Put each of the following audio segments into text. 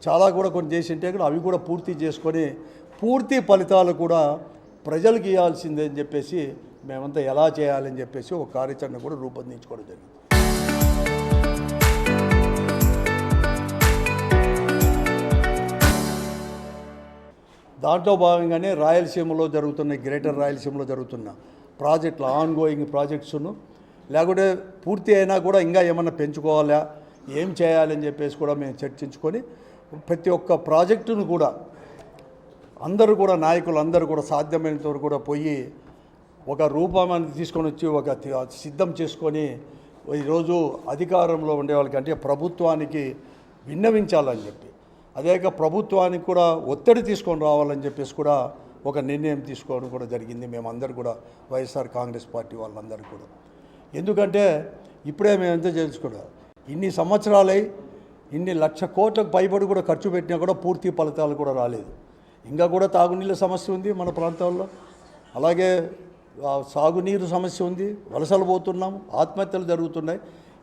చాలా కూడా కొన్ని చేసింటే కూడా అవి కూడా పూర్తి చేసుకొని పూర్తి ఫలితాలు కూడా ప్రజలకు ఇవ్వాల్సిందే అని చెప్పేసి మేమంతా ఎలా చేయాలని చెప్పేసి ఒక కార్యాచరణ కూడా రూపొందించుకోవడం జరిగింది. దాంట్లో భాగంగానే రాయలసీమలో జరుగుతున్న గ్రేటర్ రాయలసీమలో జరుగుతున్న ప్రాజెక్టులు ఆన్గోయింగ్ ప్రాజెక్ట్స్ను లేకుంటే పూర్తి అయినా కూడా ఇంకా ఏమన్నా పెంచుకోవాలా ఏం చేయాలని చెప్పేసి కూడా మేము చర్చించుకొని ప్రతి ఒక్క ప్రాజెక్టును కూడా అందరూ కూడా నాయకులు అందరూ కూడా సాధ్యమైనంత వరకు కూడా పోయి ఒక రూపాన్ని తీసుకొని వచ్చి ఒక సిద్ధం చేసుకొని ఈరోజు అధికారంలో ఉండే వాళ్ళకి అంటే ప్రభుత్వానికి విన్నవించాలని చెప్పి అదే ప్రభుత్వానికి కూడా ఒత్తిడి తీసుకొని రావాలని చెప్పేసి కూడా ఒక నిర్ణయం తీసుకోవడం కూడా జరిగింది. మేమందరూ కూడా వైఎస్ఆర్ కాంగ్రెస్ పార్టీ వాళ్ళందరూ కూడా ఎందుకంటే ఇప్పుడే మేమంతా తెలుసుకోవడం ఇన్ని సంవత్సరాలై ఇన్ని లక్ష కోట్లకు పైబడి కూడా ఖర్చు పెట్టినా కూడా పూర్తి ఫలితాలు కూడా రాలేదు. ఇంకా కూడా తాగునీళ్ళ సమస్య ఉంది మన ప్రాంతాల్లో, అలాగే సాగునీరు సమస్య ఉంది, వలసలు పోతున్నాం, ఆత్మహత్యలు జరుగుతున్నాయి.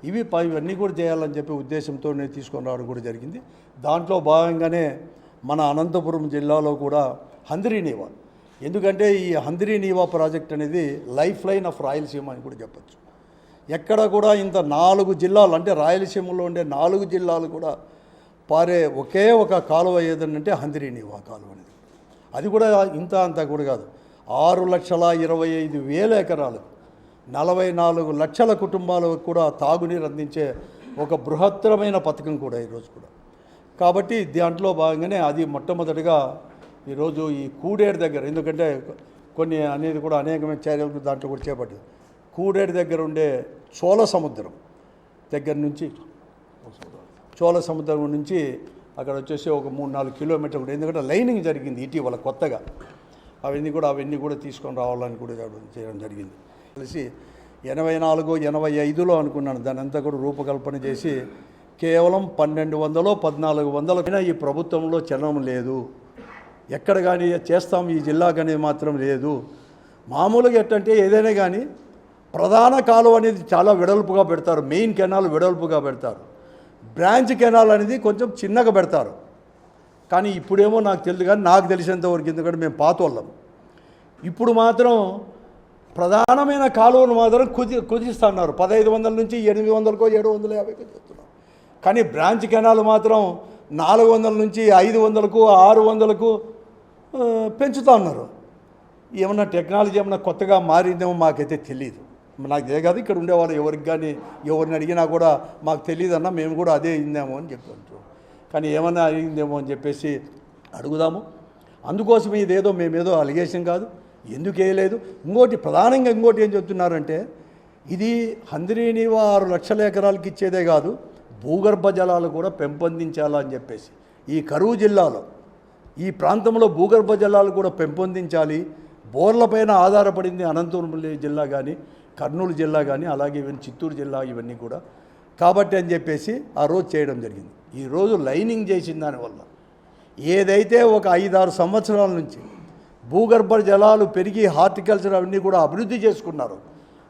ఇవన్నీ కూడా చేయాలని చెప్పి ఉద్దేశంతో నేను తీసుకొని రావడం కూడా జరిగింది. దాంట్లో భాగంగానే మన అనంతపురం జిల్లాలో కూడా హంద్రీనీవా, ఎందుకంటే ఈ హంద్రీనీవా ప్రాజెక్ట్ అనేది లైఫ్ లైన్ ఆఫ్ రాయలసీమ అని కూడా చెప్పచ్చు. ఎక్కడ కూడా ఇంత 4 జిల్లాలు అంటే రాయలసీమలో ఉండే 4 జిల్లాలు కూడా పారే ఒకే ఒక కాలువ ఏదంటే హంద్రీనీవా కాలువ అనేది. అది కూడా అంతా కూడా కాదు, 6,25,000 ఎకరాలు 44 లక్షల కుటుంబాలకు కూడా తాగునీరు అందించే ఒక బృహత్తరమైన పథకం కూడా ఈరోజు కూడా. కాబట్టి దాంట్లో భాగంగానే అది మొట్టమొదటిగా ఈరోజు ఈ కూడేరు దగ్గర, ఎందుకంటే కొన్ని అనేది కూడా అనేకమైన చర్యలు దాంట్లో కూడా చేపట్టింది. కూడేరు దగ్గర ఉండే చోళ సముద్రం దగ్గర నుంచి అక్కడ వచ్చేసి ఒక 3-4 కిలోమీటర్లు, ఎందుకంటే లైనింగ్ జరిగింది ఇటీవల కొత్తగా, అవన్నీ కూడా తీసుకొని రావాలని కూడా చేయడం జరిగింది. కలిసి 84-85లో అనుకున్నాను, దాని అంతా కూడా రూపకల్పన చేసి కేవలం 1200-1400 ఈ ప్రభుత్వంలో చలనం లేదు, ఎక్కడ కానీ చేస్తాం ఈ జిల్లాకు అనేది మాత్రం లేదు. మామూలుగా ఎట్టంటే ఏదైనా కానీ ప్రధాన కాలువ అనేది చాలా వెడల్పుగా పెడతారు, మెయిన్ కెనాల్ వెడల్పుగా పెడతారు, బ్రాంచ్ కెనాల్ అనేది కొంచెం చిన్నగా పెడతారు. కానీ ఇప్పుడేమో నాకు తెలియదు, కానీ నాకు తెలిసినంతవరకు ఎందుకంటే మేము పాతోళ్ళం, ఇప్పుడు మాత్రం ప్రధానమైన కాలువను మాత్రం కుదిస్తున్నారు. 1500 నుంచి 800కో 750కో చేస్తున్నారు. కానీ బ్రాంచ్ కెనాల్ మాత్రం 400 నుంచి 500కు 600కు పెంచుతూ ఉన్నారు. ఏమన్నా టెక్నాలజీ ఏమన్నా కొత్తగా మారిందేమో మాకైతే తెలియదు. నాకు తెలియదు కాదు, ఇక్కడ ఉండేవాళ్ళు ఎవరికి కానీ ఎవరిని అడిగినా కూడా మాకు తెలియదన్నా మేము కూడా అదే అయిందేమో అని చెప్తుంటారు. కానీ ఏమన్నా అయిందేమో అని చెప్పేసి అడుగుదాము. అందుకోసం ఇదేదో మేమేదో అలిగేషన్ కాదు, ఎందుకు వేయలేదు. ప్రధానంగా ఇంకోటి ఏం చెప్తున్నారంటే ఇది హంద్రీనీవా 6 లక్షల ఎకరాలకి ఇచ్చేదే కాదు, భూగర్భ జలాలు కూడా పెంపొందించాలని చెప్పేసి ఈ కరువు జిల్లాలో ఈ ప్రాంతంలో భూగర్భ జలాలు కూడా పెంపొందించాలి. బోర్లపైన ఆధారపడింది అనంతపురం జిల్లా కానీ కర్నూలు జిల్లా కానీ అలాగే చిత్తూరు జిల్లా ఇవన్నీ కూడా. కాబట్టి అని చెప్పేసి ఆ రోజు చేయడం జరిగింది. ఈరోజు లైనింగ్ చేసిన దానివల్ల ఏదైతే ఒక 5-6 సంవత్సరాల నుంచి భూగర్భ జలాలు పెరిగి హార్టికల్చర్ అవన్నీ కూడా అభివృద్ధి చేసుకున్నారు,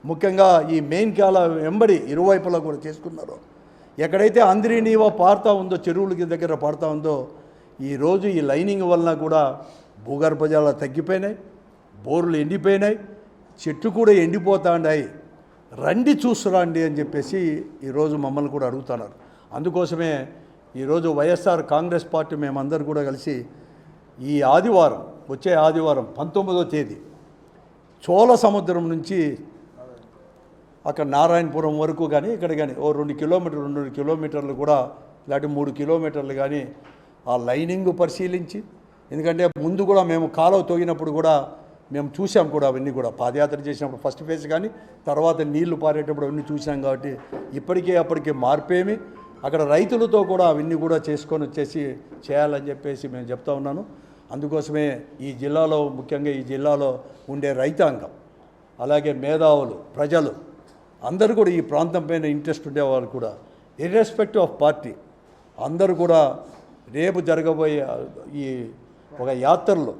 ముఖ్యంగా ఈ మెయిన్ కాల వెంబడి ఇరువైపులా కూడా చేసుకున్నారు. ఎక్కడైతే హంద్రీనీవా పారుతూ ఉందో, చెరువులకి దగ్గర పారుతూ ఉందో, ఈరోజు ఈ లైనింగ్ వలన కూడా భూగర్భ జలాలు తగ్గిపోయినాయి, బోర్లు ఎండిపోయినాయి, చెట్లు కూడా ఎండిపోతాయి. రండి చూస్తురండి అని చెప్పేసి ఈరోజు మమ్మల్ని కూడా అడుగుతున్నారు. అందుకోసమే ఈరోజు వైఎస్ఆర్ కాంగ్రెస్ పార్టీ మేమందరూ కూడా కలిసి ఈ ఆదివారం, వచ్చే ఆదివారం 19వ తేదీ చోళ సముద్రం నుంచి అక్కడ నారాయణపురం వరకు కానీ ఇక్కడ కానీ 2 కిలోమీటర్లు కూడా లేకపోతే 3 కిలోమీటర్లు కానీ ఆ లైనింగ్ పరిశీలించి, ఎందుకంటే ముందు కూడా మేము కాలువ తోగినప్పుడు కూడా మేము చూసాం కూడా, అవన్నీ కూడా పాదయాత్ర చేసినప్పుడు ఫస్ట్ ఫేజ్ కానీ తర్వాత నీళ్లు పారేటప్పుడు అవన్నీ చూసాం. కాబట్టి అప్పటికే మార్పేమి అక్కడ రైతులతో కూడా అవన్నీ కూడా చేసుకొని వచ్చేసి చేయాలని చెప్పేసి మేము చెప్తా ఉన్నాను. అందుకోసమే ఈ జిల్లాలో, ముఖ్యంగా ఈ జిల్లాలో ఉండే రైతాంగం అలాగే మేధావులు ప్రజలు అందరూ కూడా ఈ ప్రాంతం పైన ఇంట్రెస్ట్ ఉండేవాళ్ళు కూడా ఇర్రెస్పెక్టివ్ ఆఫ్ పార్టీ అందరూ కూడా రేపు జరగబోయే ఈ ఒక యాత్రలో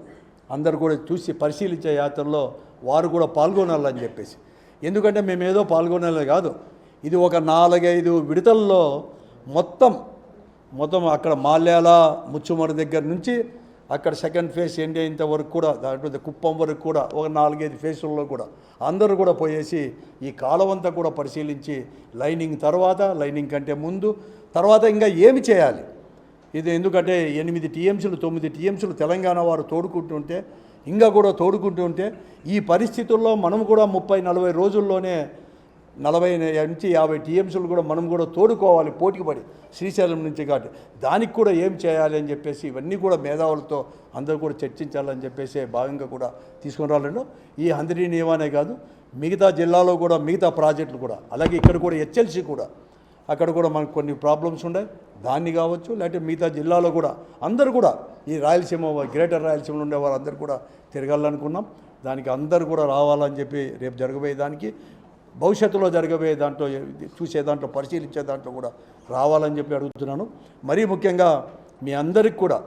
అందరూ కూడా చూసి పరిశీలించే యాత్రలో వారు కూడా పాల్గొనాలని చెప్పేసి. ఎందుకంటే మేమేదో పాల్గొనాలే కాదు, ఇది ఒక 4-5 విడతల్లో మొత్తం మొత్తం అక్కడ మాల్యాల ముచ్చుమరి దగ్గర నుంచి అక్కడ సెకండ్ ఫేజ్ ఎండ్ అయ్యేంత వరకు కూడా దాంట్లో కుప్పం వరకు కూడా ఒక 4-5 ఫేజుల్లో కూడా అందరూ కూడా పోయేసి ఈ కాలవంతా కూడా పరిశీలించి లైనింగ్ తర్వాత, లైనింగ్ కంటే ముందు, తర్వాత ఇంకా ఏమి చేయాలి ఇది. ఎందుకంటే 8 టీఎంసీలు 9 టీఎంసీలు తెలంగాణ వారు తోడుకుంటుంటే ఇంకా కూడా తోడుకుంటుంటే ఈ పరిస్థితుల్లో మనం కూడా 30-40 రోజుల్లోనే 40 నుంచి 50 టీఎంసీలు కూడా మనం కూడా తోడుకోవాలి పోటీకి పడి శ్రీశైలం నుంచి. కాబట్టి దానికి కూడా ఏం చేయాలి అని చెప్పేసి ఇవన్నీ కూడా మేధావులతో అందరూ కూడా చర్చించాలని చెప్పేసి భాగంగా కూడా తీసుకుని రావాలండి. ఈ హంద్రీ నియమానే కాదు మిగతా జిల్లాలో కూడా మిగతా ప్రాజెక్టులు కూడా, అలాగే ఇక్కడ కూడా హెచ్ఎల్సీ కూడా అక్కడ కూడా మనకు కొన్ని ప్రాబ్లమ్స్ ఉన్నాయి, దాన్ని కావచ్చు లేకపోతే మిగతా జిల్లాలో కూడా అందరూ కూడా ఈ రాయలసీమ గ్రేటర్ రాయలసీమలో ఉండే వాళ్ళందరూ కూడా తిరగాలనుకున్నాం. దానికి అందరూ కూడా రావాలని చెప్పి రేపు జరగబోయే దానికి భవిష్యత్తులో జరగబోయే దాంట్లో చూసే దాంట్లో పరిశీలించే దాంట్లో కూడా రావాలని చెప్పి అడుగుతున్నాను. మరీ ముఖ్యంగా మీ అందరికి కూడా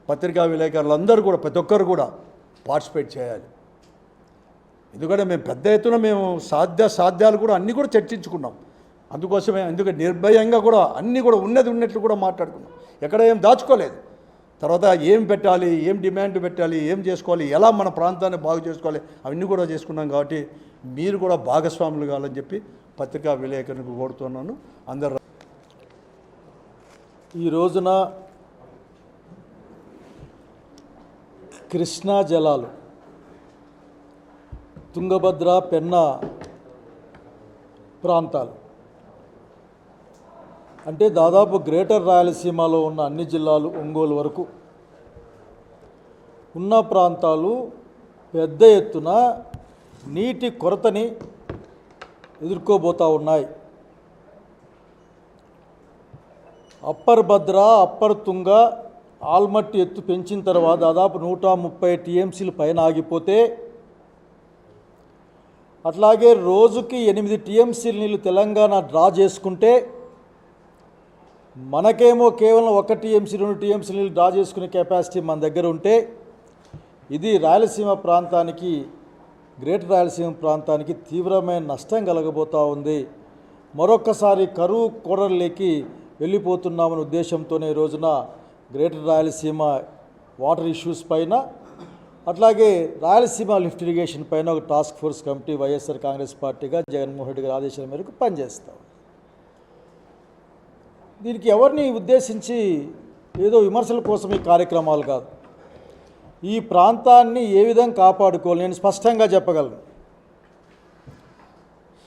పత్రికా విలేకరులందరూ కూడా ప్రతి ఒక్కరు కూడా పార్టిసిపేట్ చేయాలి. ఎందుకంటే మేము పెద్ద ఎత్తున మేము సాధ్యాలు కూడా అన్నీ కూడా చర్చించుకున్నాం. అందుకోసమే ఎందుకంటే నిర్భయంగా కూడా అన్నీ కూడా ఉన్నట్లు కూడా మాట్లాడుకున్నాం, ఎక్కడ ఏం దాచుకోలేదు. తర్వాత ఏం పెట్టాలి, ఏం డిమాండ్ పెట్టాలి, ఏం చేసుకోవాలి, ఎలా మన ప్రాంతాన్ని బాగు చేసుకోవాలి అవన్నీ కూడా చేసుకున్నాం. కాబట్టి మీరు కూడా భాగస్వాములు కావాలని చెప్పి పత్రికా విలేకరులకు కోరుతున్నాను. అందరూ ఈ రోజున కృష్ణా జలాలు తుంగభద్ర పెన్నా ప్రాంతాలు అంటే దాదాపు గ్రేటర్ రాయలసీమలో ఉన్న అన్ని జిల్లాలు ఒంగోలు వరకు ఉన్న ప్రాంతాలు పెద్ద ఎత్తున నీటి కొరతని ఎదుర్కోబోతూ ఉన్నాయి. అప్పర్ భద్ర, అప్పర్ తుంగ, ఆల్మట్టి ఎత్తు పెంచిన తర్వాత దాదాపు 130 టీఎంసీలు పైన ఆగిపోతే, అట్లాగే రోజుకి 8 టీఎంసీల నీళ్ళు తెలంగాణ డ్రా చేసుకుంటే మనకేమో కేవలం 1 టీఎంసీ 2 టీఎంసీ నీళ్ళు డ్రా చేసుకునే కెపాసిటీ మన దగ్గర ఉంటే ఇది రాయలసీమ ప్రాంతానికి, గ్రేటర్ రాయలసీమ ప్రాంతానికి తీవ్రమైన నష్టం కలగబోతూ ఉంది. మరొక్కసారి కరువు కోరల్లోకి వెళ్ళిపోతున్నామనే ఉద్దేశంతోనే ఈ రోజున గ్రేటర్ రాయలసీమ వాటర్ ఇష్యూస్ పైన, అట్లాగే రాయలసీమ లిఫ్ట్ ఇరిగేషన్ పైన ఒక task force committee YSR Congress పార్టీగా జగన్మోహన్ రెడ్డి గారి ఆదేశాల మేరకు పనిచేస్తాం. దీనికి ఎవరిని ఉద్దేశించి ఏదో విమర్శల కోసం ఈ కార్యక్రమాలు కాదు. ఈ ప్రాంతాన్ని ఏ విధంగా కాపాడుకోవాలి నేను స్పష్టంగా చెప్పగలను.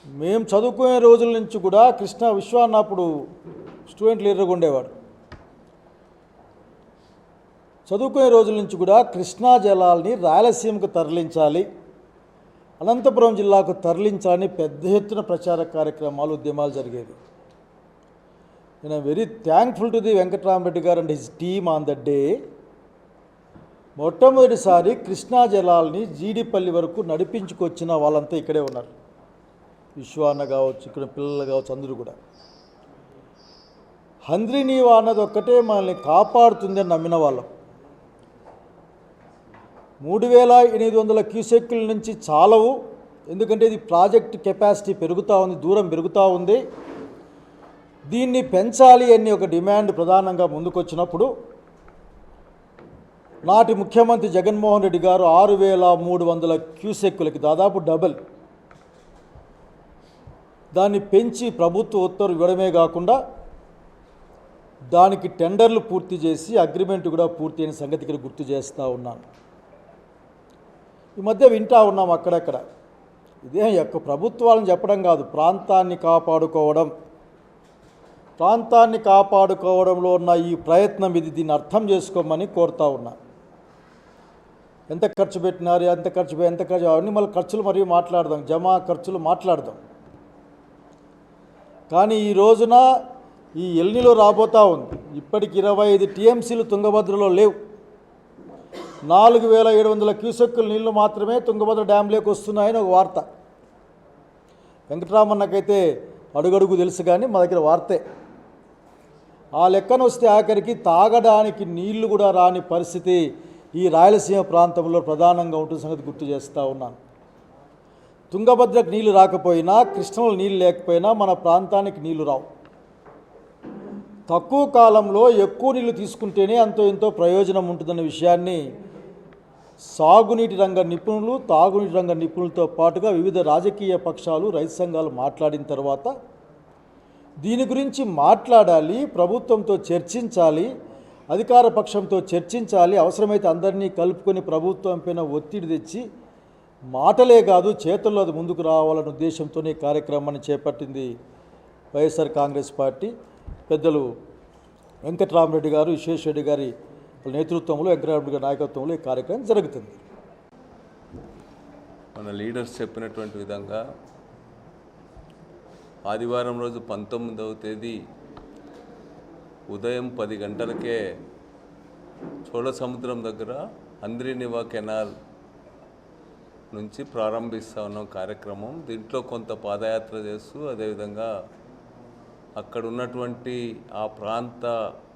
మేము చదువుకునే రోజుల నుంచి కూడా కృష్ణా విశ్వాన్న అప్పుడు స్టూడెంట్ లీడర్గా ఉండేవాడు. చదువుకునే రోజుల నుంచి కూడా కృష్ణా జలాల్ని రాయలసీమకు తరలించాలి, అనంతపురం జిల్లాకు తరలించాలని పెద్ద ఎత్తున ప్రచార కార్యక్రమాలు, ఉద్యమాలు జరిగేవి. నేను very thankful to the Venkataramareddy గారు and his team on the day. మొట్టమొదటిసారి కృష్ణా జలాల్ని జీడిపల్లి వరకు నడిపించుకొచ్చిన వాళ్ళంతా ఇక్కడే ఉన్నారు. విశ్వాన్న కావచ్చు, ఇక్కడ పిల్లలు కావచ్చు, అందరూ కూడా. హంద్రీ నీవా అన్నది ఒక్కటే మనల్ని కాపాడుతుందని నమ్మిన వాళ్ళం. 3800 క్యూసెక్కుల నుంచి చాలవు, ఎందుకంటే ఇది ప్రాజెక్ట్ కెపాసిటీ పెరుగుతూ ఉంది, దూరం పెరుగుతూ ఉంది. దీన్ని పెంచాలి అని ఒక డిమాండ్ ప్రధానంగా ముందుకొచ్చినప్పుడు నాటి ముఖ్యమంత్రి జగన్మోహన్ రెడ్డి గారు 6300 క్యూసెక్కులకి దాదాపు డబల్ దాన్ని పెంచి ప్రభుత్వ ఉత్తర్వు ఇవ్వడమే కాకుండా దానికి టెండర్లు పూర్తి చేసి అగ్రిమెంట్ కూడా పూర్తి అయిన సంగతి ఇక్కడ గుర్తు చేస్తూ ఉన్నాను. ఈ మధ్య వింటూ ఉన్నాం అక్కడక్కడ. ఇదే యొక్క ప్రభుత్వాలను చెప్పడం కాదు, ప్రాంతాన్ని కాపాడుకోవడం, ప్రాంతాన్ని కాపాడుకోవడంలో ఉన్న ఈ ప్రయత్నం ఇది. దీన్ని అర్థం చేసుకోమని కోరుతా ఉన్నా. ఎంత ఖర్చు పెట్టినారు, ఎంత ఖర్చు అవన్నీ మళ్ళీ ఖర్చులు మరియు మాట్లాడదాం, జమా ఖర్చులు మాట్లాడదాం. కానీ ఈ రోజున ఈ ఎల్నిలో రాబోతూ ఉంది. ఇప్పటికి 25 టీఎంసీలు తుంగభద్రలో లేవు. 4700 క్యూసెక్కుల నీళ్లు మాత్రమే తుంగభద్ర డ్యాంలోకి వస్తున్నాయని ఒక వార్త. వెంకటరామన్నకైతే అడుగడుగు తెలుసు, కానీ మా దగ్గర వార్తే. ఆ లెక్కన వస్తే ఆఖరికి తాగడానికి నీళ్లు కూడా రాని పరిస్థితి ఈ రాయలసీమ ప్రాంతంలో ప్రధానంగా ఉంటుంది సంగతి గుర్తు చేస్తూ ఉన్నాను. తుంగభద్రకు నీళ్లు రాకపోయినా, కృష్ణలో నీళ్ళు లేకపోయినా మన ప్రాంతానికి నీళ్లు రావు. తక్కువ కాలంలో ఎక్కువ నీళ్లు తీసుకుంటేనే అంతో ఎంతో ప్రయోజనం ఉంటుందన్న విషయాన్ని సాగునీటి రంగ నిపుణులు, తాగునీటి రంగ నిపుణులతో పాటుగా వివిధ రాజకీయ పక్షాలు, రైతు సంఘాలు మాట్లాడిన తర్వాత దీని గురించి మాట్లాడాలి, ప్రభుత్వంతో చర్చించాలి, అధికార పక్షంతో చర్చించాలి, అవసరమైతే అందరినీ కలుపుకొని ప్రభుత్వం పైన ఒత్తిడి తెచ్చి మాటలే కాదు చేతుల్లో అది ముందుకు రావాలనే ఉద్దేశంతోనే ఈ కార్యక్రమాన్ని చేపట్టింది వైఎస్ఆర్ కాంగ్రెస్ పార్టీ. పెద్దలు వెంకటరామరెడ్డి గారు, విశ్వేశ్వరరెడ్డి గారి నేతృత్వంలో, వెంకటరామరెడ్డి గారి నాయకత్వంలో ఈ కార్యక్రమం జరుగుతుంది. మన లీడర్స్ చెప్పినటువంటి విధంగా ఆదివారం రోజు 19వ తేదీ ఉదయం 10 గంటలకే చోళ సముద్రం దగ్గర అంద్రినివా కెనాల్ నుంచి ప్రారంభిస్తా ఉన్నాం కార్యక్రమం. దీంట్లో కొంత పాదయాత్ర చేస్తూ అదేవిధంగా అక్కడ ఉన్నటువంటి ఆ ప్రాంత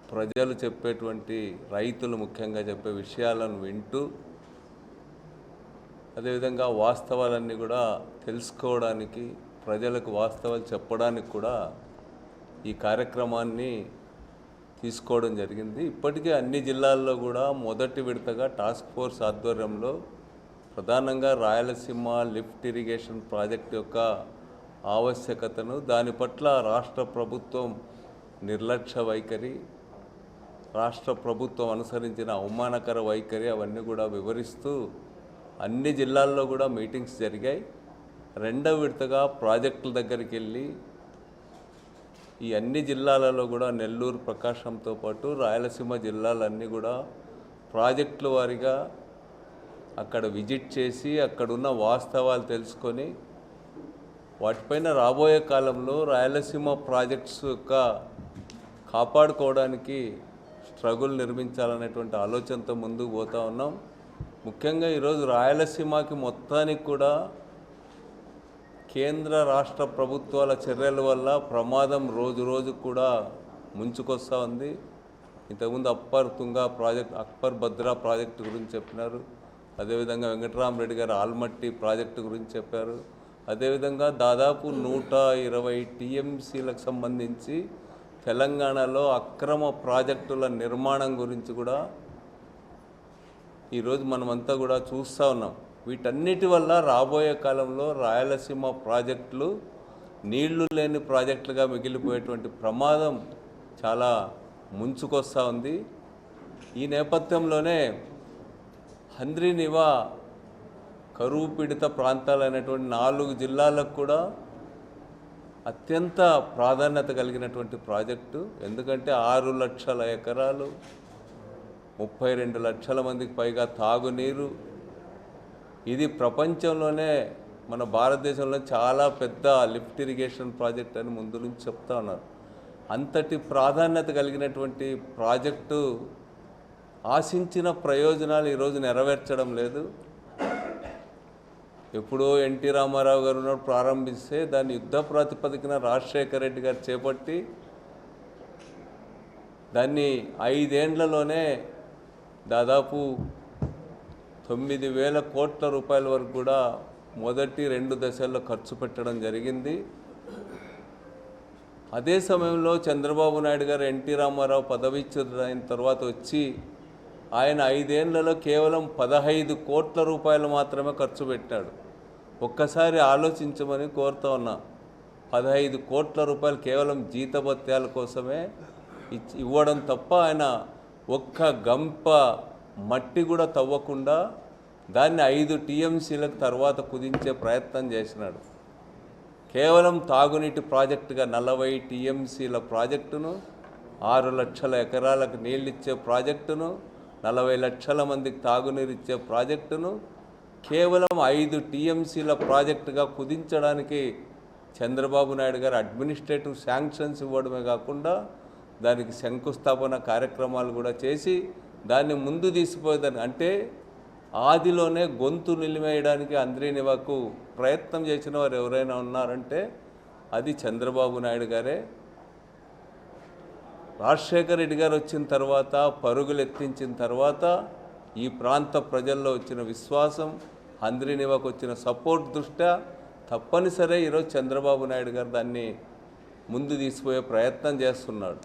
ప్రజలు చెప్పేటువంటి, రైతులు ముఖ్యంగా చెప్పే విషయాలను వింటూ అదేవిధంగా వాస్తవాలన్నీ కూడా తెలుసుకోవడానికి, ప్రజలకు వాస్తవాలు చెప్పడానికి కూడా ఈ కార్యక్రమాన్ని తీసుకోవడం జరిగింది. ఇప్పటికే అన్ని జిల్లాల్లో కూడా మొదటి విడతగా టాస్క్ ఫోర్స్ ఆధ్వర్యంలో ప్రధానంగా రాయలసీమ లిఫ్ట్ ఇరిగేషన్ ప్రాజెక్ట్ యొక్క ఆవశ్యకతను, దాని పట్ల రాష్ట్ర ప్రభుత్వం నిర్లక్ష్య వైఖరి, రాష్ట్ర ప్రభుత్వం అనుసరించిన అవమానకర వైఖరి అవన్నీ కూడా వివరిస్తూ అన్ని జిల్లాల్లో కూడా మీటింగ్స్ జరిగాయి. రెండవ విడతగా ప్రాజెక్టుల దగ్గరికి వెళ్ళి ఈ అన్ని జిల్లాలలో కూడా నెల్లూరు, ప్రకాశంతో పాటు రాయలసీమ జిల్లాలన్నీ కూడా ప్రాజెక్టుల వారీగా అక్కడ విజిట్ చేసి అక్కడున్న వాస్తవాలు తెలుసుకొని వాటిపైన రాబోయే కాలంలో రాయలసీమ ప్రాజెక్ట్స్ యొక్క కాపాడుకోవడానికి స్ట్రగుల్ నిర్మించాలనేటువంటి ఆలోచనతో ముందుకు పోతా ఉన్నాం. ముఖ్యంగా ఈరోజు రాయలసీమకి మొత్తానికి కూడా కేంద్ర రాష్ట్ర ప్రభుత్వాల చర్యల వల్ల ప్రమాదం రోజు రోజు కూడా ముంచుకొస్తూ ఉంది. ఇంతకుముందు అప్పర్ తుంగా ప్రాజెక్ట్, అక్బర్ భద్రా ప్రాజెక్టు గురించి చెప్పినారు. అదేవిధంగా వెంకటరామరెడ్డి గారు ఆల్మట్టి ప్రాజెక్టు గురించి చెప్పారు. అదేవిధంగా దాదాపు 120 టీఎంసీలకు సంబంధించి తెలంగాణలో అక్రమ ప్రాజెక్టుల నిర్మాణం గురించి కూడా ఈరోజు మనమంతా కూడా చూస్తూ ఉన్నాం. వీటన్నిటి వల్ల రాబోయే కాలంలో రాయలసీమ ప్రాజెక్టులు నీళ్లు లేని ప్రాజెక్టులుగా మిగిలిపోయేటువంటి ప్రమాదం చాలా ముంచుకొస్తూ ఉంది. ఈ నేపథ్యంలోనే అంద్రినివా కరువు పీడిత ప్రాంతాలైనటువంటి 4 జిల్లాలకు కూడా అత్యంత ప్రాధాన్యత కలిగినటువంటి ప్రాజెక్టు. ఎందుకంటే 6 లక్షల ఎకరాలు, 32 లక్షల మందికి పైగా తాగునీరు. ఇది ప్రపంచంలోనే, మన భారతదేశంలో చాలా పెద్ద లిఫ్ట్ ఇరిగేషన్ ప్రాజెక్ట్ అని ముందు నుంచి చెప్తా ఉన్నారు. అంతటి ప్రాధాన్యత కలిగినటువంటి ప్రాజెక్టు ఆశించిన ప్రయోజనాలు ఈరోజు నెరవేర్చడం లేదు. ఎప్పుడో ఎన్టీ రామారావు గారు ఉన్నప్పుడు ప్రారంభిస్తే దాన్ని యుద్ధ ప్రాతిపదికన రాజశేఖర రెడ్డి గారు చేపట్టి దాన్ని 5 ఏండ్లలోనే దాదాపు 9,000 కోట్ల రూపాయల వరకు కూడా మొదటి 2 దశల్లో ఖర్చు పెట్టడం జరిగింది. అదే సమయంలో చంద్రబాబు నాయుడు గారు ఎన్టీ రామారావు పదవిచ్యుత అయిన తర్వాత వచ్చి ఆయన 5 ఏళ్లలో కేవలం 15 కోట్ల రూపాయలు మాత్రమే ఖర్చు పెట్టాడు. ఒక్కసారి ఆలోచించమని కోరుతా ఉన్నా. 15 కోట్ల రూపాయలు కేవలం జీతభత్యాల కోసమే ఇవ్వడం తప్ప ఆయన ఒక్క గంప మట్టి కూడా తవ్వకుండా దాన్ని 5 టీఎంసీలకు తర్వాత కుదించే ప్రయత్నం చేసినాడు. కేవలం తాగునీటి ప్రాజెక్టుగా 40 టీఎంసీల ప్రాజెక్టును, 6 లక్షల ఎకరాలకు నీళ్ళు ఇచ్చే ప్రాజెక్టును, 40 లక్షల మందికి తాగునీరు ఇచ్చే ప్రాజెక్టును కేవలం 5 టీఎంసీల ప్రాజెక్టుగా కుదించడానికి చంద్రబాబు నాయుడు గారు అడ్మినిస్ట్రేటివ్ శాంక్షన్స్ ఇవ్వడమే కాకుండా దానికి శంకుస్థాపన కార్యక్రమాలు కూడా చేసి దాన్ని ముందు తీసిపోయేదాన్ని, అంటే ఆదిలోనే గొంతు నిలిమేయడానికి అంద్రినివాకు ప్రయత్నం చేసిన వారు ఎవరైనా ఉన్నారంటే అది చంద్రబాబు నాయుడు గారే. రాజశేఖర రెడ్డి గారు వచ్చిన తర్వాత, పరుగులు ఎత్తించిన తర్వాత ఈ ప్రాంత ప్రజల్లో వచ్చిన విశ్వాసం, అంద్రినివాకు వచ్చిన సపోర్ట్ దృష్ట్యా తప్పనిసరి ఈరోజు చంద్రబాబు నాయుడు గారు దాన్ని ముందు తీసిపోయే ప్రయత్నం చేస్తున్నాడు.